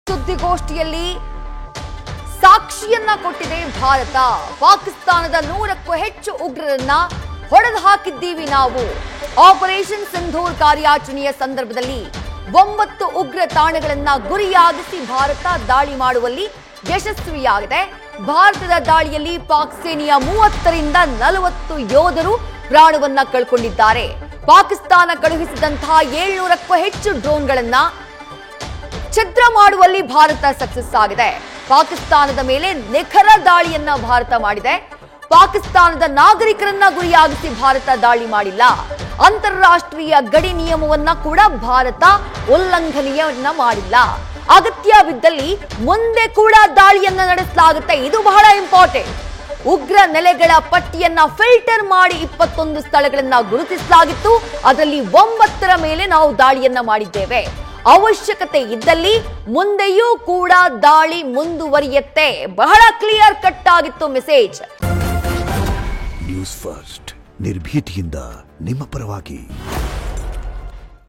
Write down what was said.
ಸುದ್ದಿಗೋಷ್ಠಿಯಲ್ಲಿ ಸಾಕ್ಷಿಯನ್ನ ಕೊಟ್ಟಿದೆ ಭಾರತ. ಪಾಕಿಸ್ತಾನದ 100ಕ್ಕೂ ಹೆಚ್ಚು ಉಗ್ರರನ್ನ ಹೊಡೆದು ಹಾಕಿದ್ದೀವಿ ನಾವು. ಆಪರೇಷನ್ ಸಿಂಧೂರ್ ಕಾರ್ಯಾಚರಣೆಯ ಸಂದರ್ಭದಲ್ಲಿ 9 ಉಗ್ರ ತಾಣಗಳನ್ನ ಗುರಿಯಾಗಿಸಿ ಭಾರತ ದಾಳಿ ಮಾಡುವಲ್ಲಿ ಯಶಸ್ವಿಯಾಗಿದೆ. ಭಾರತದ ದಾಳಿಯಲ್ಲಿ ಪಾಕ್ ಸೇನೆಯ 30ರಿಂದ 40 ಯೋಧರು ಪ್ರಾಣವನ್ನ ಕಳ್ಕೊಂಡಿದ್ದಾರೆ. ಪಾಕಿಸ್ತಾನ ಕಳುಹಿಸಿದಂತಹ 700ಕ್ಕೂ ಹೆಚ್ಚು ಡ್ರೋನ್ಗಳನ್ನ ಛಿದ್ರ ಮಾಡುವಲ್ಲಿ ಭಾರತ ಸಕ್ಸಸ್ ಆಗಿದೆ. ಪಾಕಿಸ್ತಾನದ ಮೇಲೆ ನಿಖರ ದಾಳಿಯನ್ನ ಭಾರತ ಮಾಡಿದೆ. ಪಾಕಿಸ್ತಾನದ ನಾಗರಿಕರನ್ನ ಗುರಿಯಾಗಿಸಿ ಭಾರತ ದಾಳಿ ಮಾಡಿಲ್ಲ. ಅಂತಾರಾಷ್ಟ್ರೀಯ ಗಡಿ ನಿಯಮವನ್ನ ಕೂಡ ಭಾರತ ಉಲ್ಲಂಘನೆಯನ್ನ ಮಾಡಿಲ್ಲ. ಅಗತ್ಯ ಬಿದ್ದಲ್ಲಿ ಮುಂದೆ ಕೂಡ ದಾಳಿಯನ್ನ ನಡೆಸಲಾಗುತ್ತೆ. ಇದು ಬಹಳ ಇಂಪಾರ್ಟೆಂಟ್. ಉಗ್ರ ನೆಲೆಗಳ ಪಟ್ಟಿಯನ್ನ ಫಿಲ್ಟರ್ ಮಾಡಿ 21 ಸ್ಥಳಗಳನ್ನ ಗುರುತಿಸಲಾಗಿತ್ತು. ಅದರಲ್ಲಿ 9ರ ಮೇಲೆ ನಾವು ದಾಳಿಯನ್ನ ಮಾಡಿದ್ದೇವೆ. ಅವಶ್ಯಕತೆ ಇದ್ದಲ್ಲಿ ಮುಂದೆಯೂ ಕೂಡ ದಾಳಿ ಮುಂದುವರಿಯುತ್ತೆ. ಬಹಳ ಕ್ಲಿಯರ್ ಕಟ್ ಆಗಿತ್ತು ಮೆಸೇಜ್. ನ್ಯೂಸ್ ಫಸ್ಟ್ ನಿರ್ಭೀತಿಯಿಂದ ನಿಮ್ಮ ಪರವಾಗಿ.